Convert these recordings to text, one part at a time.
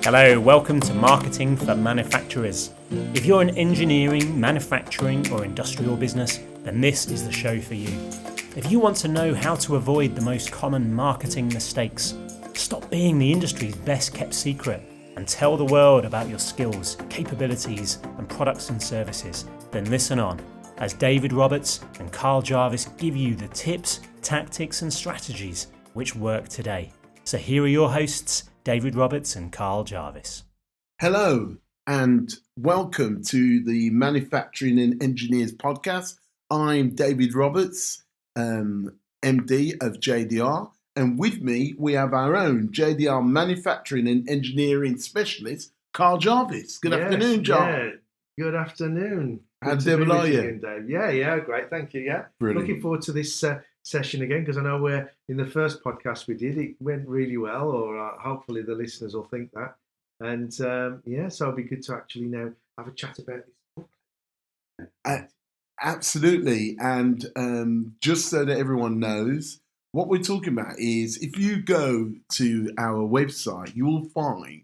Hello, welcome to Marketing for Manufacturers. If you're an engineering, manufacturing or industrial business, then this is the show for you. If you want to know how to avoid the most common marketing mistakes, stop being the industry's best kept secret, and tell the world about your skills, capabilities and products and services, then listen on as David Roberts and Carl Jarvis give you the tips, tactics and strategies which work today. So here are your hosts, David Roberts and Carl Jarvis. Hello and welcome to the Manufacturing and Engineers podcast. I'm David Roberts, MD of JDR, and with me we have our own JDR Manufacturing and Engineering Specialist, Carl Jarvis. Good afternoon, John. Yeah, good afternoon. How the devil are you? Again, Dave. Yeah, great, thank you. Yeah, Brilliant. Looking forward to this session again, because I know we're in the first podcast we did, it went really well, or hopefully the listeners will think that. And so it'll be good to actually now have a chat about this book. Absolutely. And just so that everyone knows, what we're talking about is if you go to our website, you will find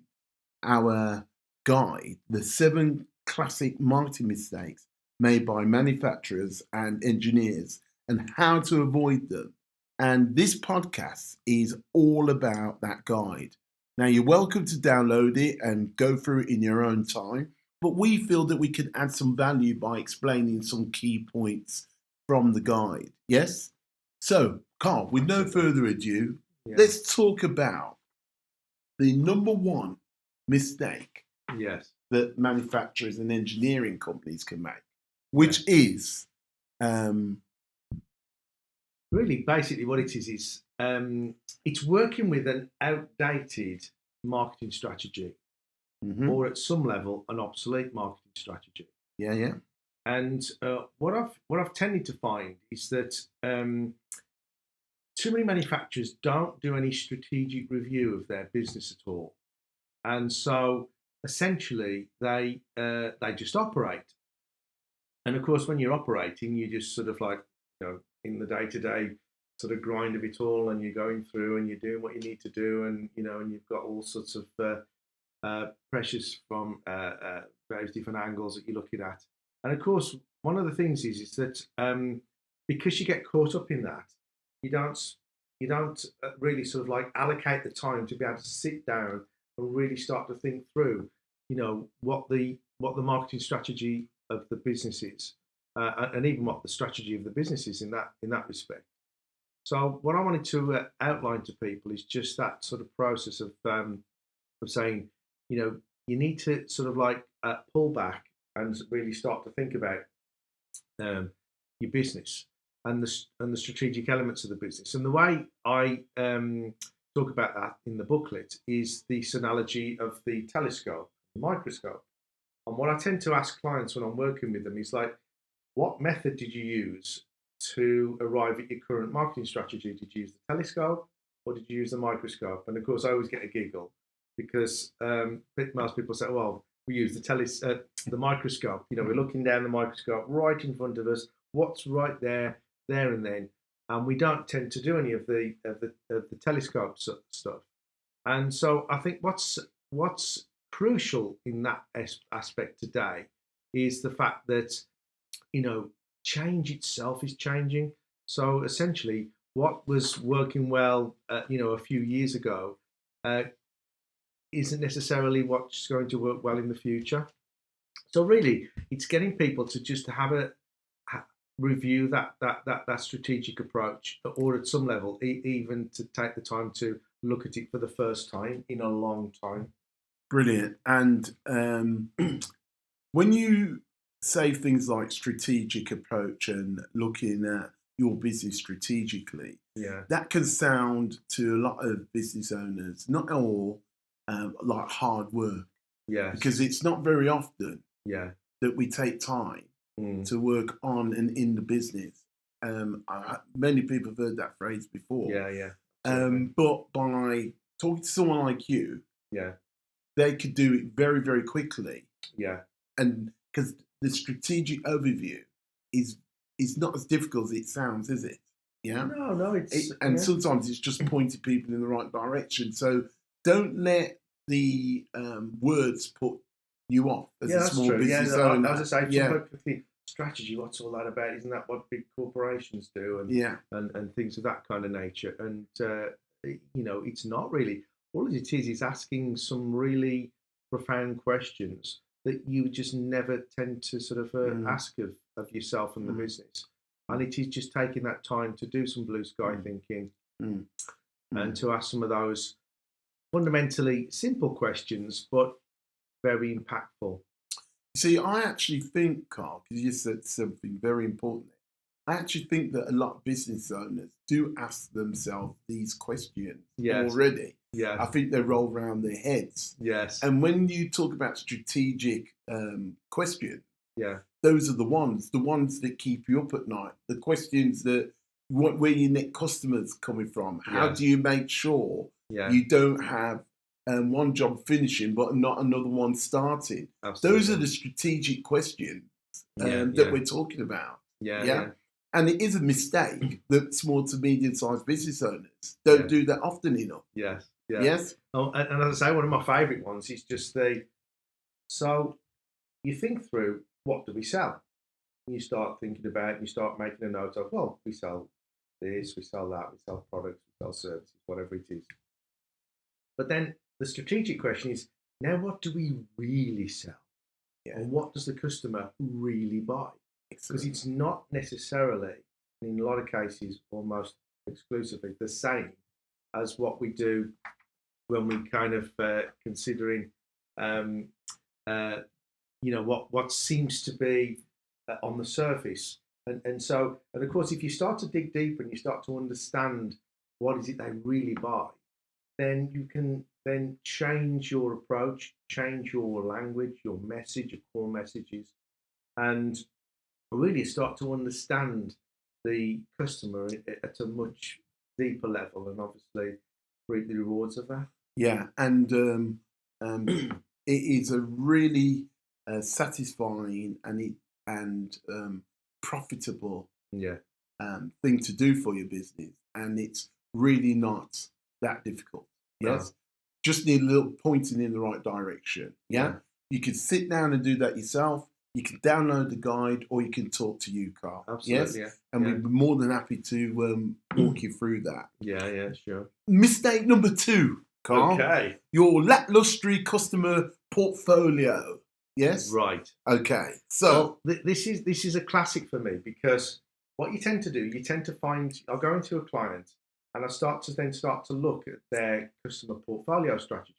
our guide, the 7 classic marketing mistakes made by manufacturers and engineers and how to avoid them. And this podcast is all about that guide. Now, you're welcome to download it and go through it in your own time, but we feel that we can add some value by explaining some key points from the guide. Yes? So, Carl, with no further ado, let's talk about the number one mistake that manufacturers and engineering companies can make, which is really basically what it is it's working with an outdated marketing strategy, or at some level an obsolete marketing strategy. Yeah. And what I've tended to find is that too many manufacturers don't do any strategic review of their business at all, and so essentially they just operate. And of course, when you're operating, you just sort of like, in the day-to-day sort of grind of it all, and you're going through and you're doing what you need to do, and and you've got all sorts of pressures from various different angles that you're looking at. And of course, one of the things is that because you get caught up in that, you don't really sort of like allocate the time to be able to sit down and really start to think through, what the marketing strategy of the business is. And even what the strategy of the business is in that respect. So what I wanted to outline to people is just that sort of process of saying, you need to sort of like pull back and really start to think about your business and the strategic elements of the business. And the way I talk about that in the booklet is this analogy of the telescope, the microscope. And what I tend to ask clients when I'm working with them is like, what method did you use to arrive at your current marketing strategy? Did you use the telescope or did you use the microscope? And of course, I always get a giggle because most people say, well, we use the microscope. We're looking down the microscope right in front of us. What's right there and then? And we don't tend to do any of the telescope stuff. And so I think what's crucial in that aspect today is the fact that change itself is changing. So essentially, what was working well, a few years ago, isn't necessarily what's going to work well in the future. So really, it's getting people to just have a review that strategic approach, or at some level, even to take the time to look at it for the first time in a long time. Brilliant. And when you say things like strategic approach and looking at your business strategically, that can sound to a lot of business owners, not all, like hard work. Because it's not very often that we take time to work on and in the business. Many people have heard that phrase before. But by talking to someone like you, they could do it very, very quickly. And because the strategic overview is not as difficult as it sounds, is it? Yeah. No, Sometimes it's just pointing people in the right direction. So don't let the words put you off as Yeah, a that's small true. business Yeah, owner. as I say, yeah, some people think strategy. What's all that about? Isn't that what big corporations do? And yeah, and things of that kind of nature. And it's not really. All it is asking some really profound questions that you just never tend to sort of ask of yourself and the business. And it is just taking that time to do some blue sky thinking and to ask some of those fundamentally simple questions, but very impactful. See, I actually think, Carl, because you said something very important. I actually think that a lot of business owners do ask themselves these questions already. Yeah. I think they roll around their heads. Yes. And when you talk about strategic questions, Yeah. those are the ones that keep you up at night. The questions that where your net customers coming from. How do you make sure you don't have one job finishing but not another one starting? Absolutely. Those are the strategic questions that we're talking about. Yeah. And it is a mistake that small to medium-sized business owners don't do that often enough. Yes. Yes. Oh, and as I say, one of my favourite ones is just so you think through, what do we sell? And you start thinking about it, you start making a note of, well, we sell this, we sell that, we sell products, we sell services, whatever it is. But then the strategic question is, now what do we really sell? And what does the customer really buy? Because it's not necessarily, in a lot of cases, almost exclusively the same as what we do when we kind of considering, what seems to be on the surface. And of course, if you start to dig deeper and you start to understand what is it they really buy, then you can then change your approach, change your language, your message, your core messages, and really start to understand the customer at a much deeper level, and obviously reap the rewards of that. Yeah, and it is a really satisfying and profitable thing to do for your business, and it's really not that difficult. Yes, just need a little pointing in the right direction. Yeah, you can sit down and do that yourself. You can download the guide, or you can talk to you, Carl. Absolutely, yes, and we'd be more than happy to walk you through that. Yeah, sure. Mistake number 2, Carl. Okay. Your lacklustre customer portfolio. Yes. Right. Okay. So this is a classic for me, because what you tend to do, I'll go into a client and I start to look at their customer portfolio strategy.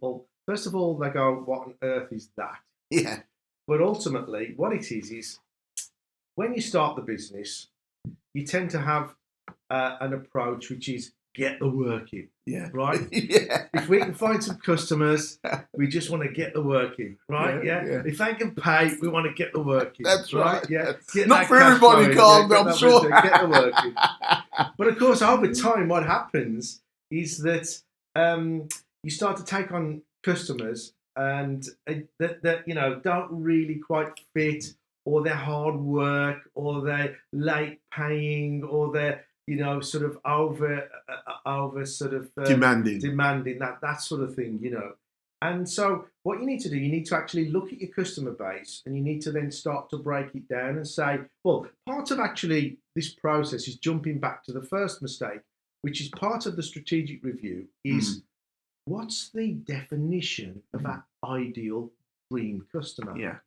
Well, first of all, they go, what on earth is that? Yeah. But ultimately, what it is when you start the business, you tend to have an approach which is get the work in. Yeah. Right? Yeah. If we can find some customers, we just want to get the work in. Right? Yeah. If they can pay, we want to get the work in. That's right. Yeah. Not for everybody, Carl, I'm sure. Get the work in. But of course, over time, what happens is that you start to take on customers and that don't really quite fit, or they're hard work, or they're late paying, or they're sort of over sort of demanding that sort of thing, And so what you need to do, you need to actually look at your customer base, and you need to then start to break it down and say, well, part of actually this process is jumping back to the first mistake, which is part of the strategic review, is what's the definition of that ideal dream customer? Yeah.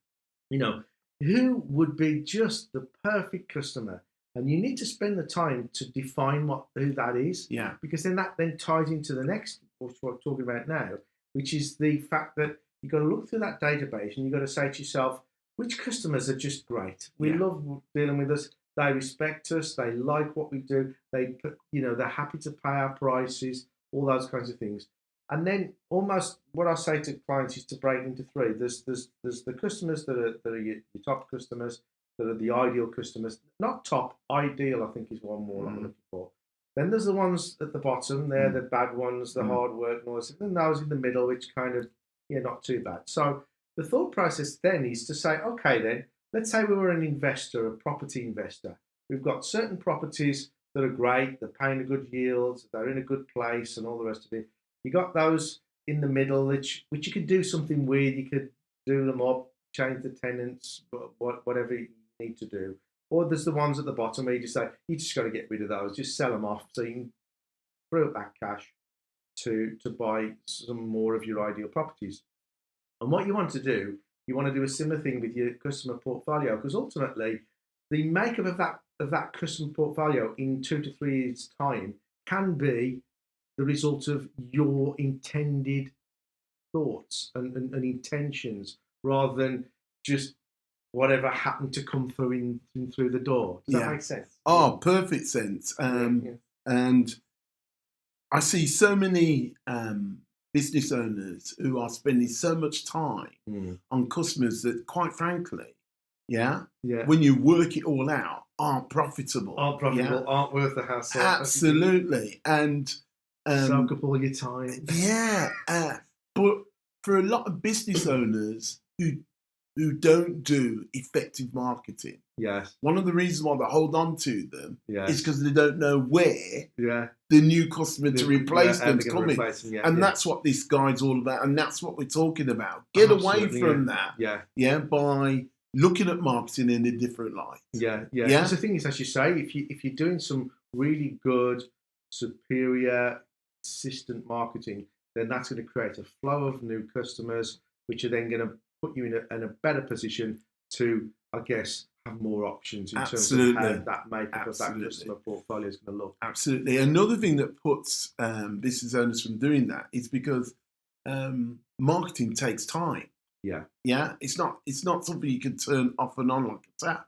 Who would be just the perfect customer? And you need to spend the time to define who that is. Yeah. Because then that ties into the next, what we're talking about now, which is the fact that you've got to look through that database and you've got to say to yourself, which customers are just great? We love dealing with us. They respect us. They like what we do. They're happy to pay our prices, all those kinds of things. And then almost what I say to clients is to break into 3. There's the customers that are your top customers, that are the ideal customers. Not top, ideal, I think is one more I'm looking for. Then there's the ones at the bottom. They're the bad ones, the hard work noise. And those in the middle, which kind of, not too bad. So the thought process then is to say, okay, then, let's say we were an investor, a property investor. We've got certain properties that are great, they're paying a good yield, they're in a good place, and all the rest of it. You got those in the middle, which you could do something weird. You could do them up, change the tenants, whatever you need to do. Or there's the ones at the bottom where you just say, you just got to get rid of those, just sell them off so you can free up that cash to buy some more of your ideal properties. And what you want to do a similar thing with your customer portfolio, because ultimately the makeup of that customer portfolio in 2 to 3 years' time can be the result of your intended thoughts and intentions, rather than just whatever happened to come through through the door. Does that make sense? Oh, perfect sense. And I see so many business owners who are spending so much time on customers that, quite frankly, when you work it all out, aren't profitable. Aren't worth the hassle. Absolutely. And soak up all your time. But for a lot of business owners who don't do effective marketing, one of the reasons why they hold on to them is because they don't know where the new customer to replace them is coming. That's what this guide's all about, and that's what we're talking about. Get away from that by looking at marketing in a different light. Because the thing is, as you say, if you're doing some really good, superior, consistent marketing, then that's going to create a flow of new customers, which are then going to put you in a better position to, I guess, have more options in terms of how that makeup of that customer portfolio is going to look. Absolutely. Another thing that puts business owners from doing that is because marketing takes time. It's not something you can turn off and on like a tap.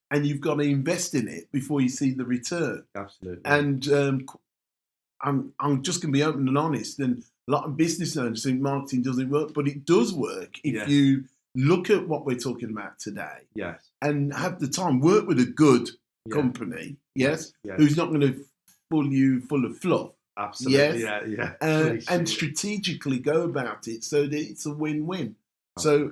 And you've got to invest in it before you see the return. Absolutely. And I'm just going to be open and honest. And a lot of business owners think marketing doesn't work, but it does work if you look at what we're talking about today. And have the time, work with a good company, who's not going to fool you full of fluff. Absolutely. And strategically go about it so that it's a win-win. So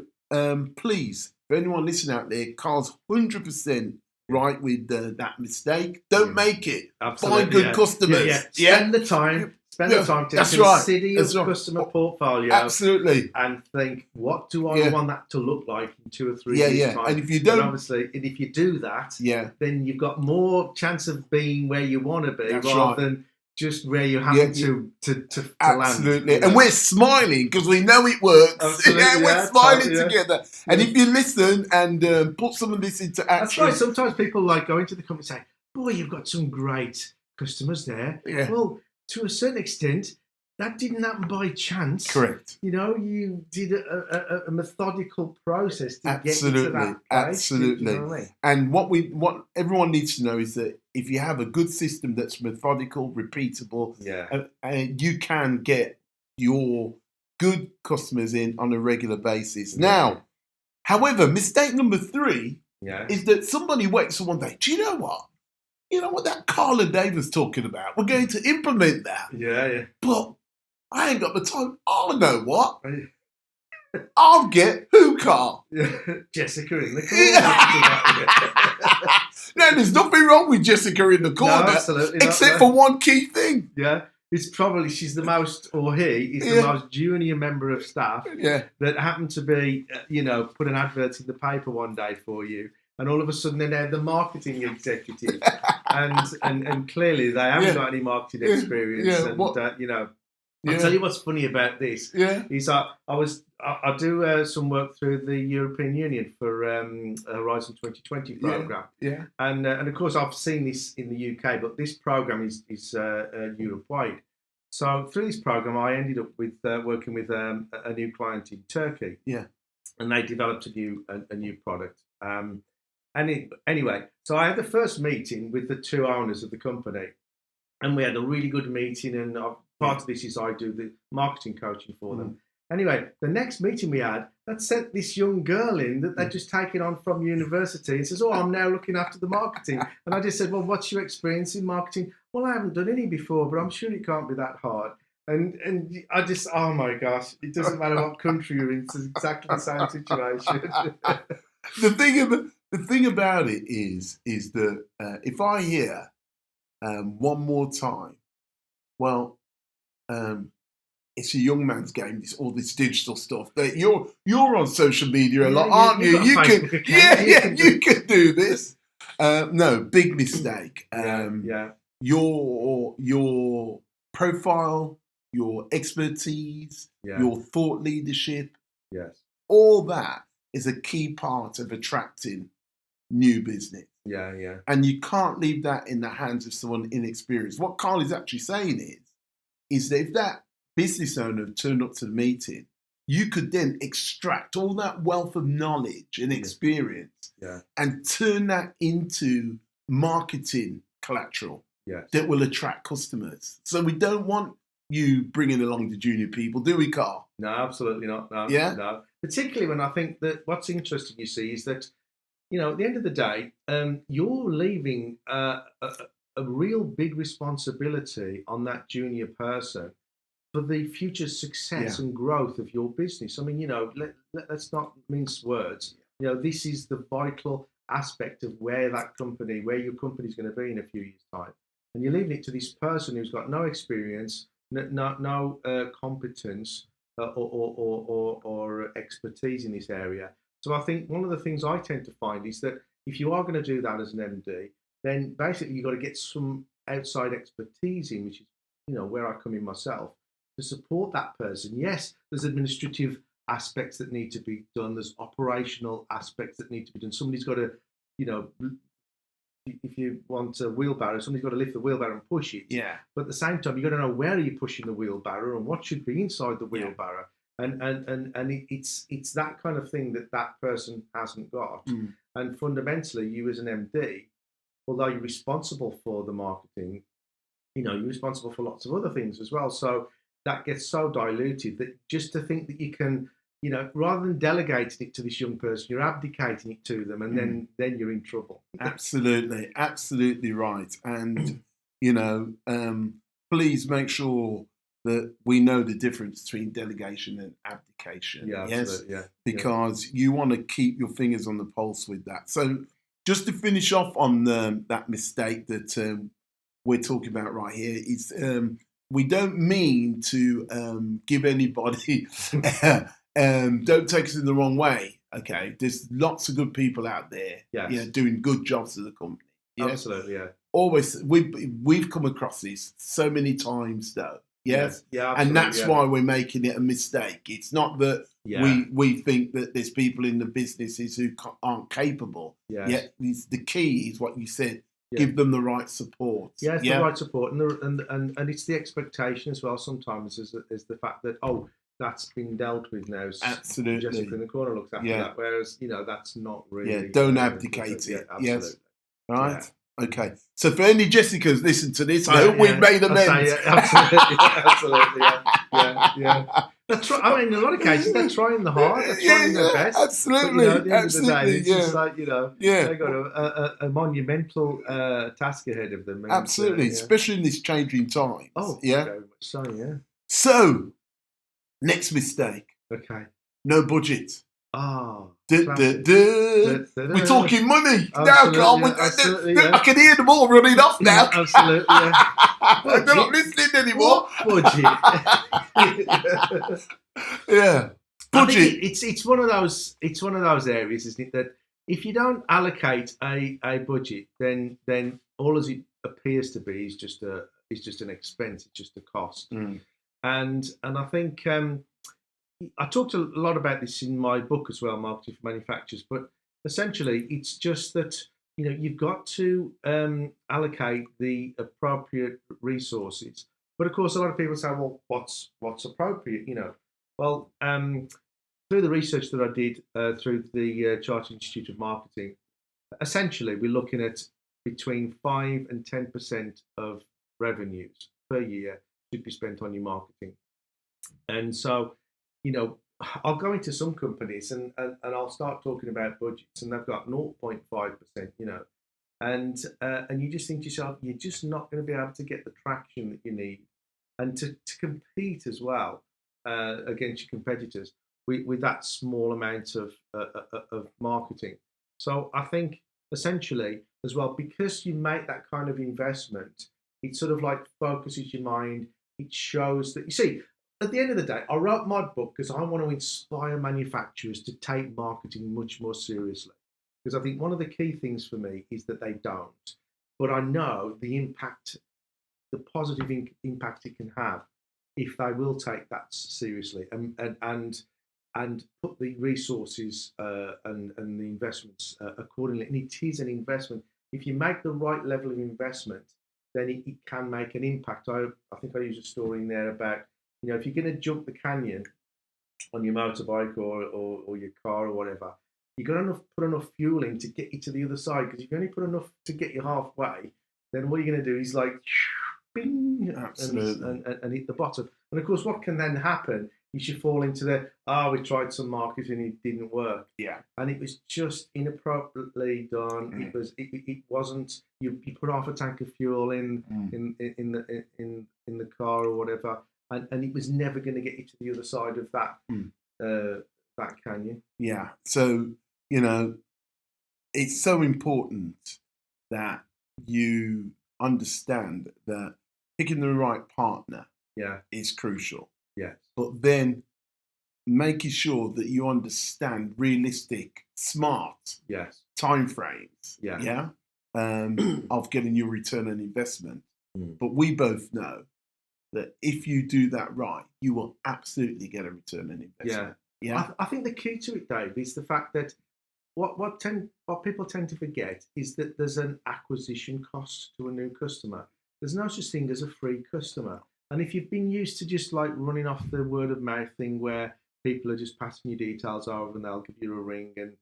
please, for anyone listening out there, Carl's 100% right with that mistake. Don't make it. Absolutely. Find good customers. Spend the time. Spend the time to consider your customer portfolio. Absolutely. And think, what do I want that to look like in 2 or 3 years' time? And if you don't, and if you do that, then you've got more chance of being where you want to be, rather than just where you happen to land. Absolutely. And we're smiling because we know it works. We're smiling together. And if you listen and put some of this into action. That's right. Sometimes people go into the company and say, boy, you've got some great customers there. Well, to a certain extent, that didn't happen by chance. Correct. You did a methodical process to get into that place. Absolutely. You know what I mean? And what everyone needs to know is that if you have a good system that's methodical, repeatable, and you can get your good customers in on a regular basis. Now, however, mistake number 3 is that somebody wakes up one day, do you know what? You know what that Carl and Dave was talking about? We're going to implement that. But I ain't got the time. Oh, know what? I'll get who, Carl? Jessica in the corner. No, there's nothing wrong with Jessica in the corner. No, absolutely except for one key thing. It's probably she's the most, or he is the most junior member of staff that happened to be, put an advert in the paper one day for you. And all of a sudden, they're the marketing executive, and clearly they haven't got any marketing experience. I'll tell you what's funny about this. Is I do some work through the European Union for Horizon 2020 program. And of course I've seen this in the UK, but this program is Europe wide. So through this program, I ended up with working with a new client in Turkey. And they developed a new product. Anyway, so I had the first meeting with the 2 owners of the company, and we had a really good meeting. And part of this is I do the marketing coaching for them. Anyway, the next meeting we had, that sent this young girl in that they'd just taken on from university and says, I'm now looking after the marketing. And I just said, well, what's your experience in marketing? Well, I haven't done any before, but I'm sure it can't be that hard. And I just, oh my gosh, it doesn't matter what country you're in, it's exactly the same situation. The thing about it is that if I hear one more time, well, it's a young man's game. It's all this digital stuff. That you're on social media a lot, Yeah, aren't you? you've You got a can, Facebook account, you can do this. No, big mistake. yeah, Your profile, your expertise, yeah, your thought leadership, yes, all that is a key part of attracting new business. yeah, And you can't leave that in the hands of someone inexperienced. What Carl is actually saying is that if that business owner turned up to the meeting, you could then extract all that wealth of knowledge and experience and turn that into marketing collateral that will attract customers. So we don't want you bringing along the junior people, do we, Carl? No, absolutely not. No, no. Particularly when I think that what's interesting, you see, is that, at the end of the day, you're leaving a real big responsibility on that junior person for the future success and growth of your business. I mean, let's not mince words. This is the vital aspect of where your company's going to be in a few years' time. And you're leaving it to this person who's got no experience, no competence or expertise in this area. So I think one of the things I tend to find is that if you are going to do that as an MD, then basically you've got to get some outside expertise in, which is, where I come in myself, to support that person. Yes, there's administrative aspects that need to be done. There's operational aspects that need to be done. Somebody's got to, if you want a wheelbarrow, somebody's got to lift the wheelbarrow and push it. Yeah. But at the same time, you've got to know where are you pushing the wheelbarrow and what should be inside the wheelbarrow. And it's that kind of thing that person hasn't got. And fundamentally, you as an MD, although you're responsible for the marketing, you're responsible for lots of other things as well. So that gets so diluted that just to think that you can, rather than delegating it to this young person, you're abdicating it to them, and then you're in trouble. Absolutely right. And please make sure that we know the difference between delegation and abdication. Yeah, absolutely. Yeah, because you want to keep your fingers on the pulse with that. So just to finish off on that mistake that we're talking about right here is we don't mean to give anybody, don't take us in the wrong way. Okay, there's lots of good people out there, doing good jobs for the company. Yes? Absolutely, yeah. Always, we've come across this so many times, though. Yes, yeah, and that's why we're making it a mistake. It's not that we think that there's people in the businesses who aren't capable. Yet the key is what you said. Give them the right support. Yeah, it's the right support, and it's the expectation as well. Sometimes is the fact that that's been dealt with now. Absolutely, Jessica in the corner looks after that, whereas that's not really. Yeah, don't abdicate it. Absolutely. Yes, right. Yeah. Okay, so for any Jessicas listen to this, I hope we've made amends. Absolutely, yeah. I mean, in a lot of cases, they're trying the hard, they're trying their best. Absolutely, but, at the end of the day, it's just like they've got a monumental task ahead of them. And, absolutely, especially in this changing times. Oh, yeah. Very much so, yeah. So, next mistake. Okay. No budget. Oh, we're talking money now, Carl. I can hear them all running off now. Absolutely, yeah. They're not listening anymore. Budget. Yeah, budget. It's one of those. It's one of those areas, isn't it? That if you don't allocate a budget, then all as it appears to be is just an expense. It's just a cost. And I think. I talked a lot about this in my book as well, Marketing for Manufacturers, but essentially it's just that, you've got to allocate the appropriate resources. But of course, a lot of people say, well, what's appropriate, Well, through the research that I did through the Chartered Institute of Marketing, essentially we're looking at between 5 and 10% of revenues per year should be spent on your marketing. And so, I'll go into some companies and I'll start talking about budgets, and they've got 0.5%, and you just think to yourself, you're just not going to be able to get the traction that you need, and to compete as well against your competitors with that small amount of marketing. So I think essentially as well, because you make that kind of investment, it sort of like focuses your mind. It shows that, you see, at the end of the day, I wrote my book because I want to inspire manufacturers to take marketing much more seriously. Because I think one of the key things for me is that they don't. But I know the impact, the positive impact it can have if they will take that seriously and put the resources and the investments accordingly. And it is an investment. If you make the right level of investment, then it can make an impact. I think I used a story in there about, if you're going to jump the canyon on your motorbike or your car or whatever, you got to put enough fuel in to get you to the other side. Because if you only put enough to get you halfway, then what you're going to do is like, bing, and hit the bottom. And of course, what can then happen is you fall into we tried some marketing, it didn't work. Yeah. And it was just inappropriately done. It wasn't. You put half a tank of fuel in the car or whatever, and it was never going to get you to the other side of that that canyon. Yeah. So it's so important that you understand that picking the right partner is crucial. Yes. But then making sure that you understand realistic, smart timeframes. Of getting your return on investment. But we both know that if you do that right, you will absolutely get a return on investment. I think the key to it, Dave, is the fact that what people tend to forget is that there's an acquisition cost to a new customer. There's no such thing as a free customer. And if you've been used to just like running off the word of mouth thing where people are just passing your details over and they'll give you a ring and,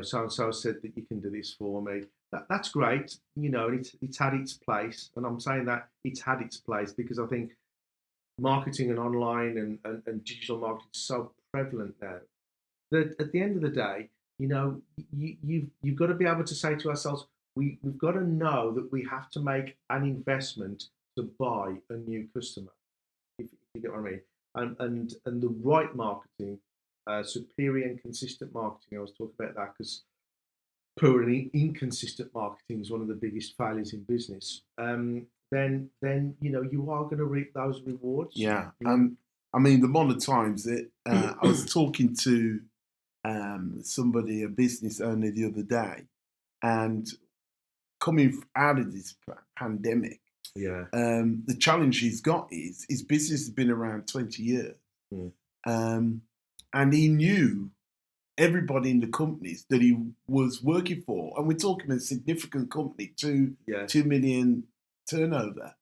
so and so said that you can do this for me. That's great. It's had its place. And I'm saying that it's had its place because I think marketing and online and digital marketing is so prevalent now that at the end of the day, you've got to be able to say to ourselves, we've got to know that we have to make an investment to buy a new customer, if you get what I mean. And the right marketing, superior and consistent marketing, I was talking about that because poor and inconsistent marketing is one of the biggest failures in business. Then you are going to reap those rewards. Yeah. I mean, the amount of times that I was talking to somebody, a business owner the other day, and coming out of this pandemic, the challenge he's got is his business has been around 20 years. And he knew everybody in the companies that he was working for. And we're talking a significant company, 2 million turnover.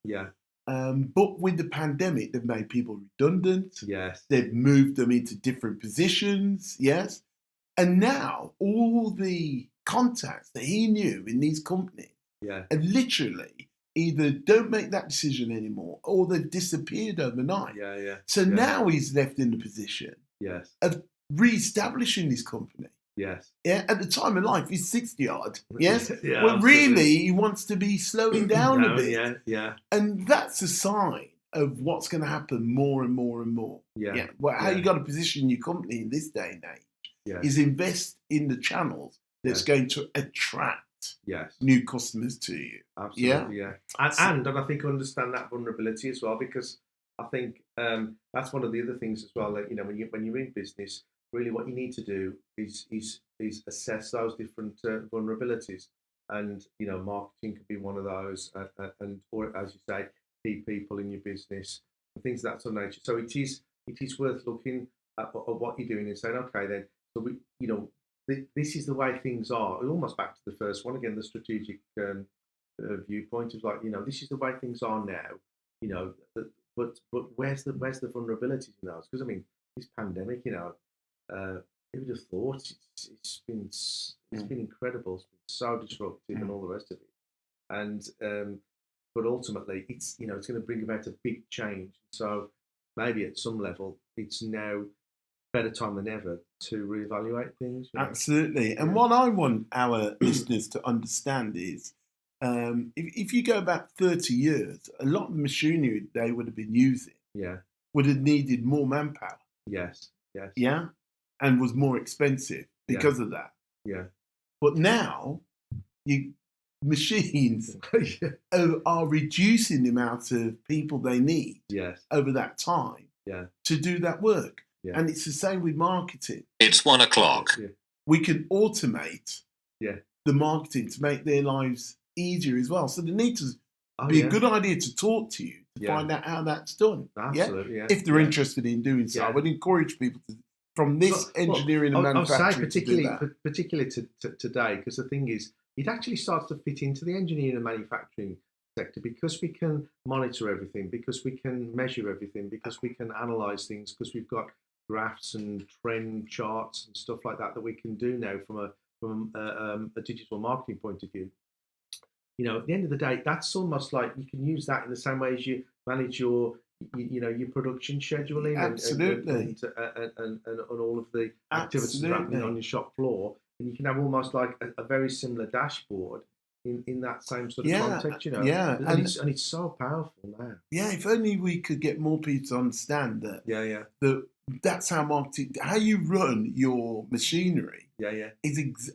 But with the pandemic, they've made people redundant. They've moved them into different positions. And now all the contacts that he knew in these companies have literally either don't make that decision anymore or they've disappeared overnight. So now he's left in the position of re-establishing this company. At the time of life, he's 60 odd. Well, really, he wants to be slowing down a bit. And that's a sign of what's going to happen more and more and more. Well, how you got to position your company in this day and age is invest in the channels that's going to attract new customers to you. Absolutely, and I think understand that vulnerability as well, because I think that's one of the other things as well. That when you're in business, really what you need to do is assess those different vulnerabilities, and marketing could be one of those, or as you say, key people in your business and things of that sort of nature. So it is worth looking at what you're doing and saying, okay, then so this is the way things are. Almost back to the first one again, the strategic viewpoint of like, this is the way things are now. But where's the vulnerabilities in those? Because I mean, this pandemic, who would have thought it's been incredible. It's been so disruptive and all the rest of it. And but ultimately, it's it's going to bring about a big change. So maybe at some level, it's now better time than ever to reevaluate things. Absolutely. And what I want our listeners to understand is, if you go back 30 years, a lot of the machinery they would have been using would have needed more manpower. Yes. Yeah? And was more expensive because of that. But now, machines are reducing the amount of people they need over that time. Yeah. to do that work. Yeah. And it's the same with marketing. It's 1 o'clock. Yeah. We can automate Yeah. the marketing to make their lives easier as well. So they need to Oh, be yeah. a good idea to talk to you to Yeah. find out how that's done. Absolutely. Yeah. If they're Yeah. interested in doing so, Yeah. I would encourage people to, from this engineering and manufacturing, to do that. particularly to today, because the thing is, it actually starts to fit into the engineering and manufacturing sector because we can monitor everything, because we can measure everything, because we can analyze things, because we've got graphs and trend charts and stuff like that we can do now from a digital marketing point of view. You know, at the end of the day, that's almost like you can use that in the same way as you manage your your production scheduling Absolutely. and all of the activities happening on your shop floor, and you can have almost like a very similar dashboard in that same sort of context, you know. Yeah, and it's so powerful now. Yeah, if only we could get more people to understand that. Yeah. That's how marketing, how you run your machinery. Yeah.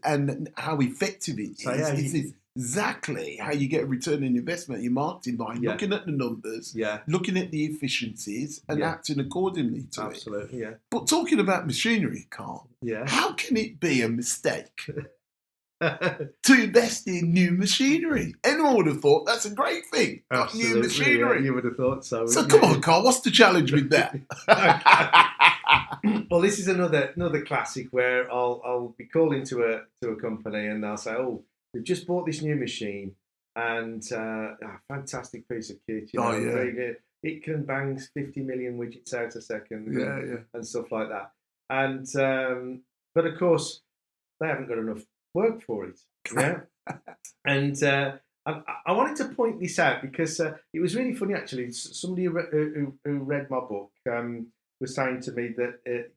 And how effective it is. So, yeah, is exactly how you get a return on investment. Your marketing by looking at the numbers, looking at the efficiencies, and acting accordingly to it. Absolutely, yeah. But talking about machinery, Carl, how can it be a mistake to invest in new machinery? Anyone would have thought that's a great thing. Got new machinery. Yeah, you would have thought so. So come on, Carl, what's the challenge with that? Well, this is another classic where I'll be calling to a company and they'll say, "Oh, we've just bought this new machine and fantastic piece of kit. You know, very good. It can bang 50 million widgets out a second, and stuff like that." And but of course, they haven't got enough work for it. Yeah, and I wanted to point this out because it was really funny actually. Somebody who read my book was saying to me that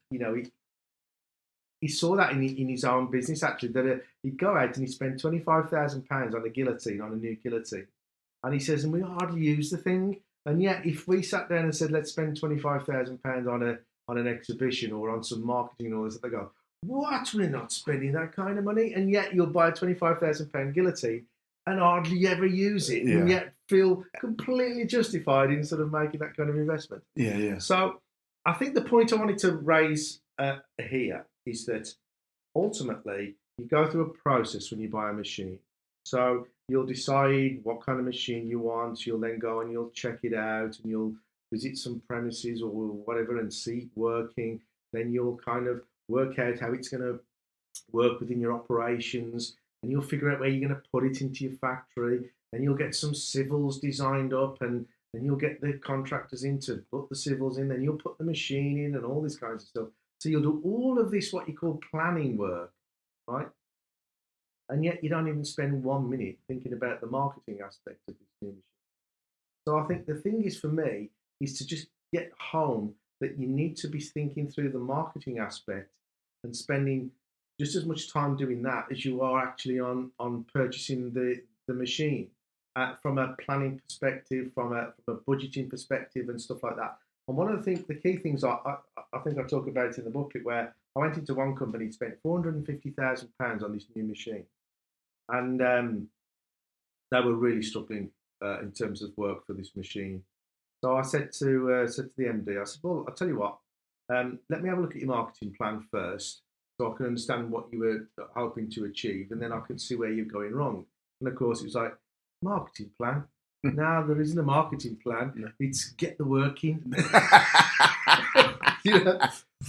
he saw that in his own business actually, that he'd go out and he'd spend £25,000 on a guillotine, on a new guillotine, and he says, and we hardly use the thing, and yet if we sat down and said let's spend £25,000 on an exhibition or on some marketing or this, they go, what? We're not spending that kind of money, and yet you'll buy a £25,000 guillotine and hardly ever use it, and yet feel completely justified in sort of making that kind of investment. Yeah. So I think the point I wanted to raise here is that ultimately you go through a process when you buy a machine. So you'll decide what kind of machine you want. You'll then go and you'll check it out and you'll visit some premises or whatever and see it working. Then you'll kind of work out how it's going to work within your operations, and you'll figure out where you're going to put it into your factory. Then you'll get some civils designed up, and then you'll get the contractors in to put the civils in. Then you'll put the machine in and all this kinds of stuff. So you'll do all of this, what you call planning work, right? And yet you don't even spend 1 minute thinking about the marketing aspect of this new machine. So I think the thing is for me is to just get home that you need to be thinking through the marketing aspect and spending just as much time doing that as you are actually on purchasing the machine from a planning perspective, from a budgeting perspective and stuff like that. And one of the key things I think I talk about in the booklet, where I went into one company, spent £450,000 on this new machine, and they were really struggling in terms of work for this machine. So I said to the MD, I said, well, I'll tell you what, let me have a look at your marketing plan first, so I can understand what you were hoping to achieve, and then I can see where you're going wrong. And of course, it was like, marketing plan? No, there isn't a marketing plan. No. It's get the work in.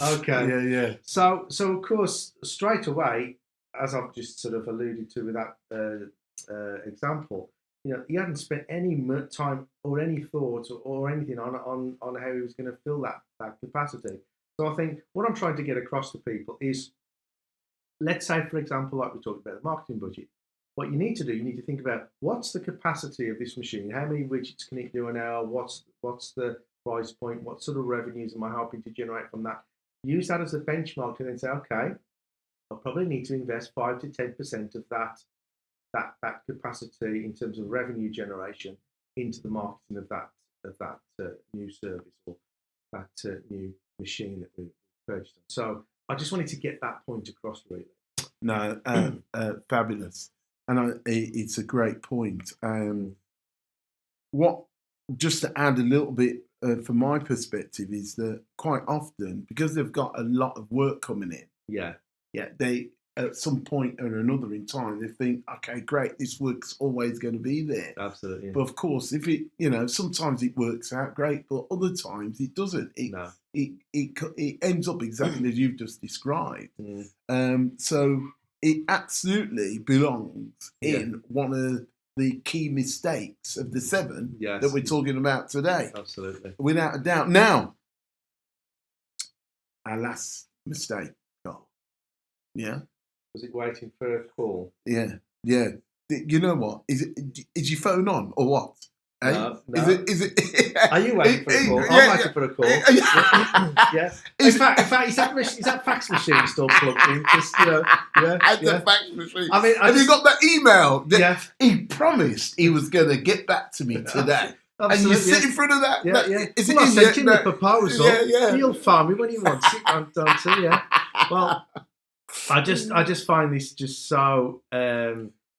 Okay. Yeah. So of course, straight away, as I've just sort of alluded to with that example, he hadn't spent any time or any thought or anything on how he was going to fill that capacity. So I think what I'm trying to get across to people is, let's say, for example, like we talked about the marketing budget, what you need to do, you need to think about what's the capacity of this machine, how many widgets can it do an hour, what's the price point, what sort of revenues am I hoping to generate from that. Use that as a benchmark and then say, okay, I'll probably need to invest 5 to 10% of that capacity in terms of revenue generation into the marketing of that new service or that new machine that we purchased. So I just wanted to get that point across, really. No, fabulous, and it's a great point. Just to add a little bit from my perspective, is that quite often, because they've got a lot of work coming in, Yeah. they at some point or another in time, they think, okay, great, this work's always going to be there. Absolutely. But of course, if it, sometimes it works out great, but other times it doesn't. It ends up exactly as you've just described. So it absolutely belongs in one of the key mistakes of the 7 that we're talking about today. Absolutely. Without a doubt. Now, our last mistake, Carl. Yeah? Was it waiting for a call? Yeah. You know what? Is your phone on or what? No. Is it? Are you waiting for a call? I'm waiting for a call. Yeah. In fact, is that fax machine still plugged in? Just, the fax machine. I mean, have you got that email? He promised he was going to get back to me today. And you sit in front of that. I sent him the proposal. He'll phone me when he wants it. Don't he? Yeah. Well, I just find this just so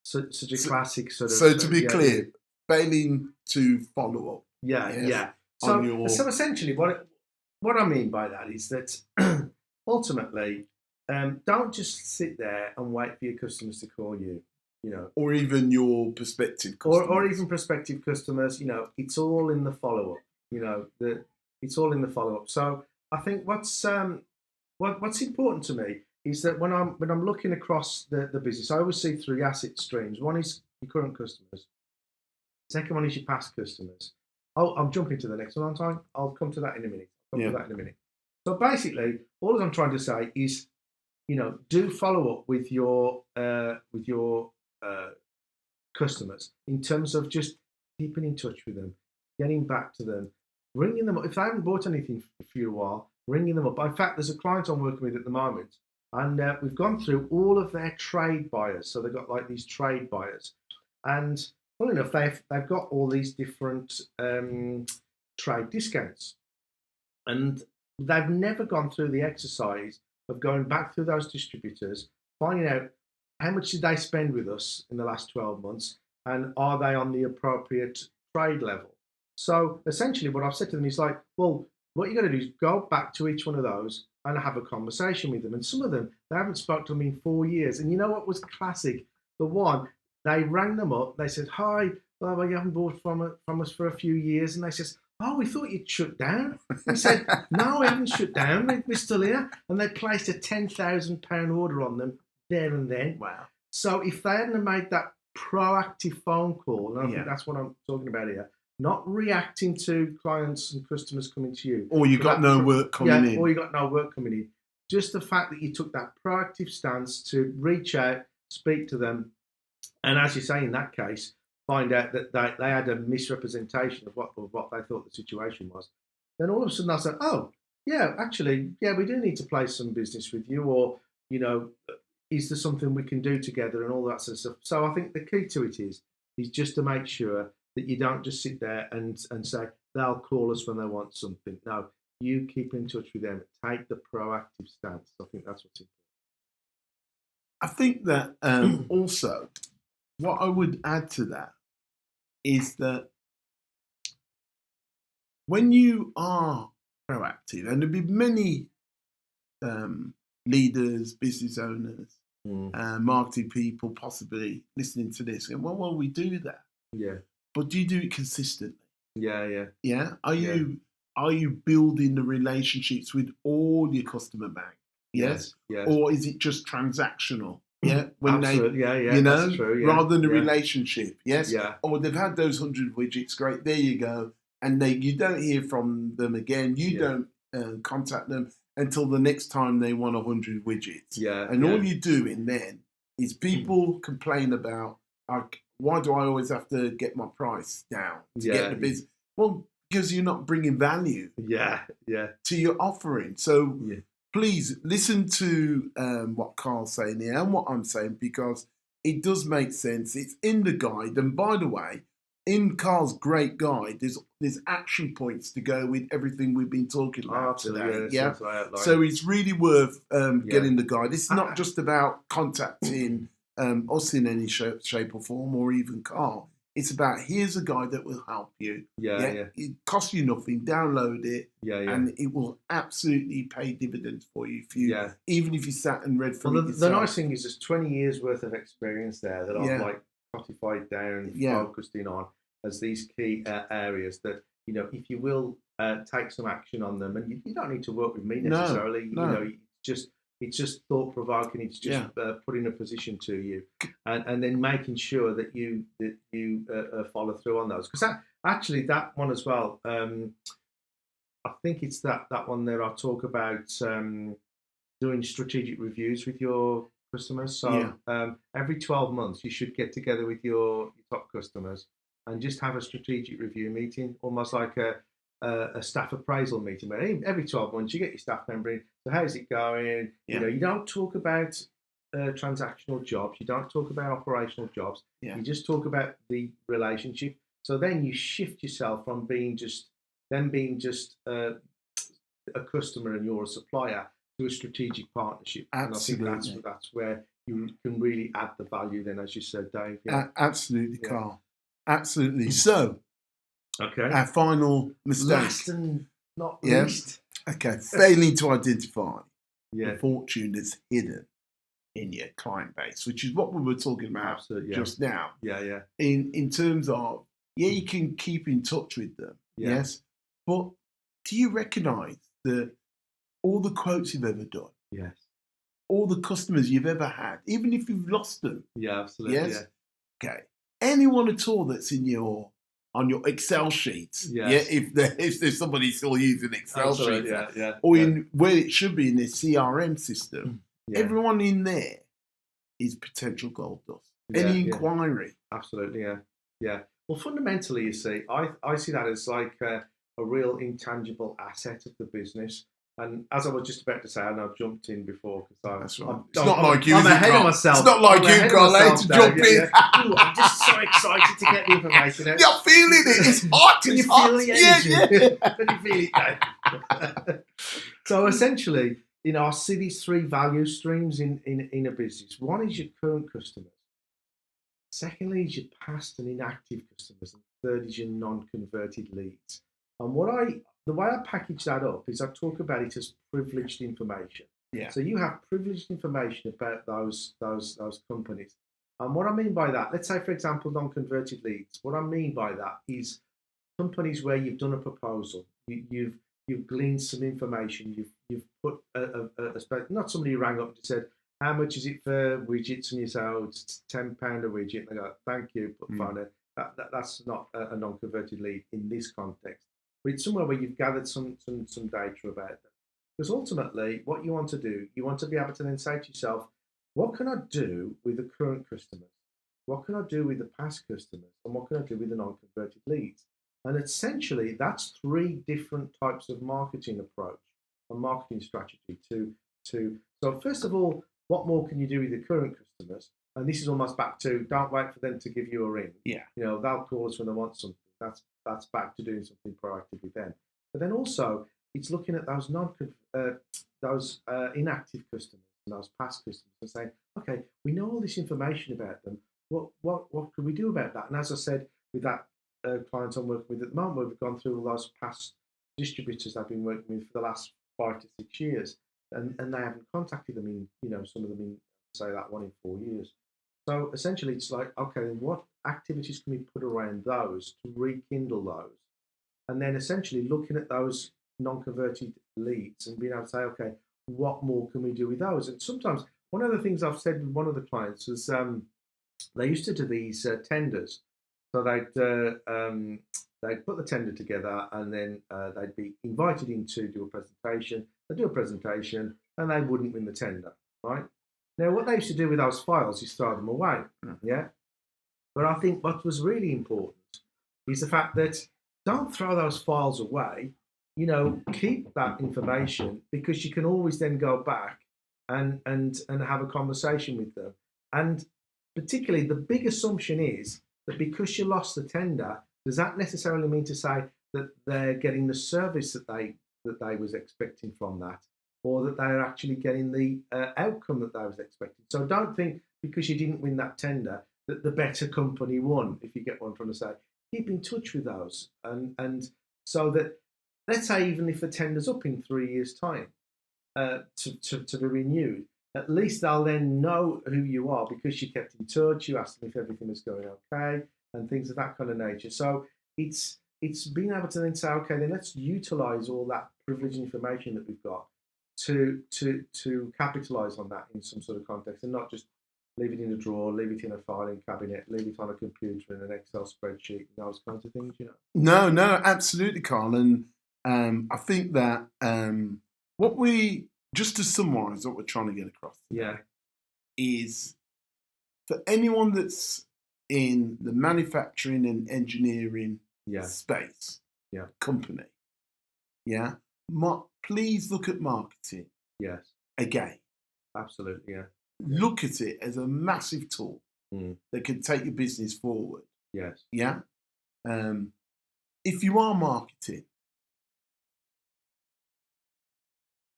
such a classic sort of. So to be clear, failing to follow up. Yeah. So essentially, what I mean by that is that ultimately, don't just sit there and wait for your customers to call you. Or even your prospective customers. Or even prospective customers. It's all in the follow up. It's all in the follow up. So I think what's important to me is that when I'm looking across the business, I always see 3 asset streams. One is your current customers. Second one is your past customers. I'm jumping to the next one, aren't I? I'll come to that in a minute. So basically, all I'm trying to say is, do follow up with your customers in terms of just keeping in touch with them, getting back to them, ringing them up. If they haven't bought anything for you a while, ringing them up. In fact, there's a client I'm working with at the moment, and we've gone through all of their trade buyers. So they've got like these trade buyers, and well enough, they've got all these different trade discounts, and they've never gone through the exercise of going back through those distributors, finding out how much did they spend with us in the last 12 months, and are they on the appropriate trade level? So essentially what I've said to them is like, well, what you got to do is go back to each one of those and have a conversation with them. And some of them, they haven't spoken to me in 4 years. And you know what was classic? The one, they rang them up. They said, hi, well, you haven't bought from us for a few years. And they says, oh, we thought you'd shut down. We said, no, we haven't shut down. We're still here. And they placed a £10,000 order on them there and then. Wow. So if they hadn't made that proactive phone call, and I think that's what I'm talking about here, not reacting to clients and customers coming to you. Or you got no work coming in. Or you got no work coming in. Just the fact that you took that proactive stance to reach out, speak to them, and as you say, in that case, find out that they had a misrepresentation of what they thought the situation was. Then all of a sudden they'll say, oh, yeah, actually, we do need to place some business with you, or, is there something we can do together and all that sort of stuff. So I think the key to it is just to make sure that you don't just sit there and say, they'll call us when they want something. No, you keep in touch with them. Take the proactive stance. I think that's what's important. I think that also, what I would add to that is that when you are proactive, and there'll be many leaders, business owners, marketing people possibly listening to this, and well, we do that. Yeah. But do you do it consistently? Yeah. Yeah. Are you building the relationships with all your customer base? Yes. Or is it just transactional? Yeah. Absolutely. That's true, rather than a relationship. Yes. Yeah. Or they've had those 100 widgets. Great. There you go. And you don't hear from them again. You don't contact them until the next time they want 100 widgets. Yeah. And all you're doing then is people complain about, why do I always have to get my price down to get the business? Well, because you're not bringing value to your offering. So please listen to what Carl's saying here and what I'm saying, because it does make sense. It's in the guide. And by the way, in Carl's great guide, there's action points to go with everything we've been talking about today. Yeah. So it's really worth getting the guide. It's not just about contacting us in any shape or form, or even Carl. It's about, here's a guy that will help you. Yeah. It costs you nothing. Download it, Yeah. and it will absolutely pay dividends for you even if you sat and read through Well, it the yourself. nice thing is there's 20 years worth of experience there that I've like codified down, focused in on as these key areas that, if you will take some action on them, and you don't need to work with me necessarily. No. It's just thought provoking. It's just putting a position to you, and then making sure that you follow through on those. Because actually that one as well. I think it's that one there. I talk about doing strategic reviews with your customers. So every 12 months, you should get together with your top customers and just have a strategic review meeting, almost like a staff appraisal meeting. Where every 12 months, you get your staff member in. So how's it going? You don't talk about transactional jobs. You don't talk about operational jobs. You just talk about the relationship. So then you shift yourself from being just a customer and you're a supplier to a strategic partnership. Absolutely. And I think that's where you can really add the value then, as you said, Dave. Absolutely, Carl. Absolutely. So, okay. Our final mistake. Last and not least. Okay. Failing to identify the fortune that's hidden in your client base, which is what we were talking about just now. Yeah. In terms of, you can keep in touch with them. Yes. But do you recognise that all the quotes you've ever done? Yes. All the customers you've ever had, even if you've lost them? Yeah, absolutely. Yes. Yeah. Okay. Anyone at all that's on your Excel sheets? Yes. If there's somebody still using Excel sheets, or in where it should be in their CRM system, everyone in there is potential gold dust. Any inquiry? Absolutely. Yeah. Well, fundamentally, you see, I see that as like a real intangible asset of the business. And as I was just about to say, and I've jumped in before because it's not like you. I'm ahead of myself. It's not like you, Carl. To jump in. Ooh, I'm just so excited to get the information out. You're feeling it. It's hot. Can you feel the energy? Can you feel it, Dave? So essentially, I see these three value streams in a business. One is your current customers. Secondly is your past and inactive customers. And third is your non-converted leads. And the way I package that up is I talk about it as privileged information. Yeah. So you have privileged information about those companies. And what I mean by that, let's say, for example, non-converted leads. What I mean by that is companies where you've done a proposal, you've gleaned some information, you've put not somebody who rang up and said, how much is it for widgets? And you say, oh, it's £10 a widget. And they go, thank you, put phone in. That's not a non-converted lead in this context. But it's somewhere where you've gathered some data about them. Because ultimately, what you want to do, you want to be able to then say to yourself, what can I do with the current customers? What can I do with the past customers? And what can I do with the non-converted leads? And essentially, that's three different types of marketing approach and marketing strategy So first of all, what more can you do with the current customers? And this is almost back to, don't wait for them to give you a ring. Yeah. They'll call us when they want something. That's back to doing something proactive with them. But then also, it's looking at those inactive customers and those past customers and saying, okay, we know all this information about them. What can we do about that? And as I said, with that client I'm working with at the moment, we've gone through all those past distributors I've been working with for the last 5 to 6 years, and they haven't contacted them in, some of them in, say, that 1 in 4 years. So essentially, it's like, okay, then what activities can we put around those to rekindle those? And then essentially looking at those non-converted leads and being able to say, okay, what more can we do with those? And sometimes one of the things I've said with one of the clients is they used to do these tenders. So they'd put the tender together and then they'd be invited in to do a presentation. They'd do a presentation and they wouldn't win the tender, right? Now, what they used to do with those files is throw them away, yeah? But I think what was really important is the fact that don't throw those files away, keep that information, because you can always then go back and have a conversation with them. And particularly the big assumption is that because you lost the tender, does that necessarily mean to say that they're getting the service that they was expecting from that, or that they're actually getting the outcome that they was expecting? So don't think because you didn't win that tender the better company won, if you get what I'm trying to say. Keep in touch with those, and so that, let's say, even if the tender's up in 3 years' time, to be renewed, at least they'll then know who you are because you kept in touch, you asked them if everything was going okay, and things of that kind of nature. So it's being able to then say, okay, then let's utilize all that privileged information that we've got to capitalize on that in some sort of context, and not just leave it in a drawer, leave it in a filing cabinet, leave it on a computer in an Excel spreadsheet, and those kinds of things, you know. No, absolutely, Carl. And I think that what we, just to summarize what we're trying to get across today, is for anyone that's in the manufacturing and engineering space, company, please look at marketing. Yes. Again. Absolutely, Look at it as a massive tool that can take your business forward. Yes. Yeah. If you are marketing,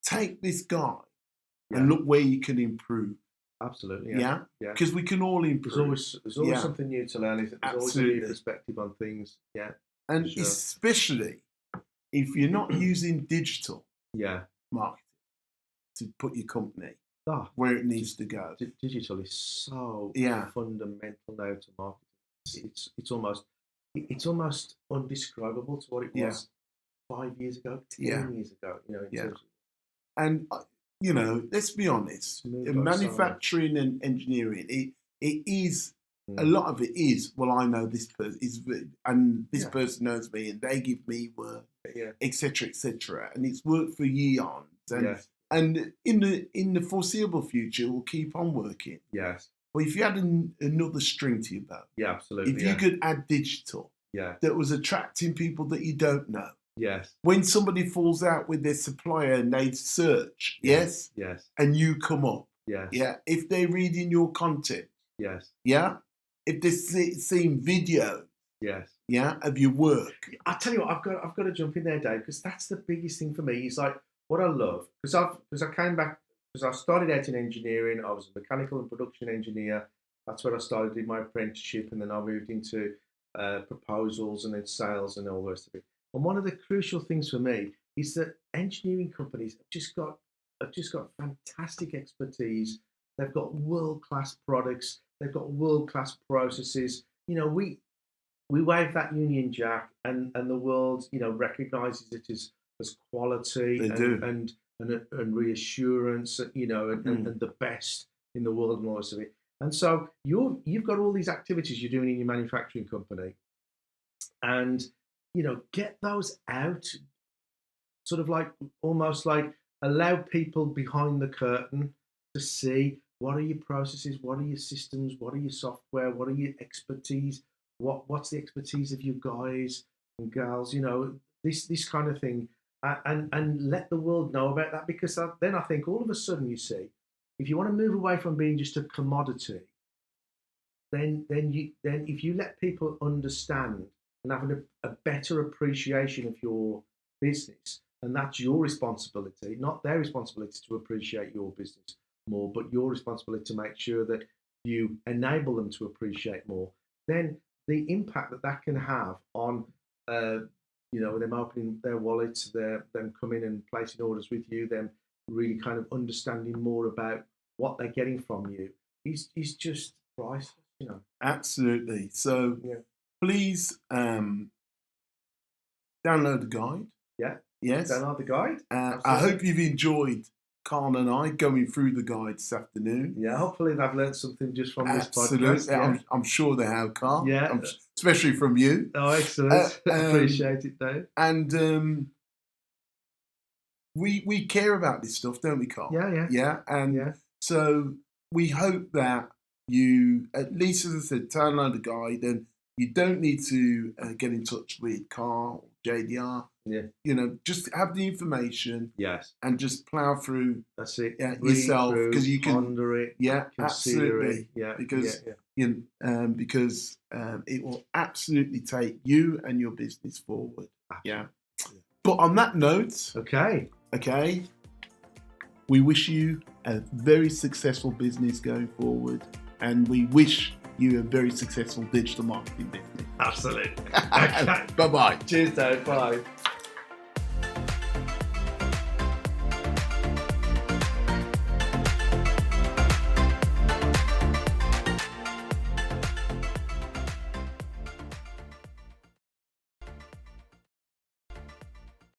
take this guide and look where you can improve. Absolutely. Yeah. Because we can all improve. There's always something new to learn. There's always a new perspective on things. Yeah. And especially if you're not using digital marketing to put your company where it needs to go. Digital is so fundamental now to marketing. It's almost undescribable to what it was 5 years ago, 10 years ago. You know, in terms of, and you know, let's be honest. In manufacturing and engineering, it is a lot of it is. Well, I know this person is, and this person knows me, and they give me work, etc., etc., and it's worked for years. And in the foreseeable future, we'll keep on working. Yes. But if you had another string to your bow, absolutely. If you could add digital, that was attracting people that you don't know. Yes. When somebody falls out with their supplier and they search, Yes. and you come up, Yes. If they're reading your content, Yes. If they're seeing videos, Yes. of your work. I tell you what, I've got to jump in there, Dave, because that's the biggest thing for me. It's like what I love, because I came back, because I started out in engineering. I was a mechanical and production engineer. That's where I started in my apprenticeship, and then I moved into proposals and then sales and all the rest of it. And one of the crucial things for me is that engineering companies have just got fantastic expertise. They've got world-class products. They've got world-class processes. You know, we wave that Union Jack, and the world, you know, recognises it as quality and reassurance, you know, and the best in the world and all this of it. And so you've got all these activities you're doing in your manufacturing company, and you know, get those out, sort of like almost like allow people behind the curtain to see what are your processes, what are your systems, what are your software, what are your expertise, what's the expertise of you guys and gals, you know, this kind of thing, and let the world know about that, because then I think all of a sudden, you see, if you want to move away from being just a commodity, then if you let people understand and having a better appreciation of your business, and that's your responsibility, not their responsibility to appreciate your business more, but your responsibility to make sure that you enable them to appreciate more, then the impact that can have on, you know, them opening their wallets, them coming and placing orders with you, them really kind of understanding more about what they're getting from you, is just priceless, you know. Absolutely. So please download the guide. Yes. Download the guide. I hope you've enjoyed Carl and I going through the guide this afternoon. Yeah, hopefully they've learned something just from this podcast. Absolutely. I'm sure they have, Carl. Yeah. Especially from you. Oh, excellent. Appreciate it, Dave. And we care about this stuff, don't we, Carl? Yeah. And so we hope that you, at least as I said, download the guide, and you don't need to get in touch with Carl or JDR. Yeah. You know, just have the information. Yes. And just plough through. That's it. Yourself, because you can ponder it. Yeah, consider absolutely. It. Yeah. Because because it will absolutely take you and your business forward. Yeah. But on that note, okay, we wish you a very successful business going forward, and we wish you a very successful digital marketing business. Absolutely. Okay. Bye-bye. Cheers, Dave. Bye.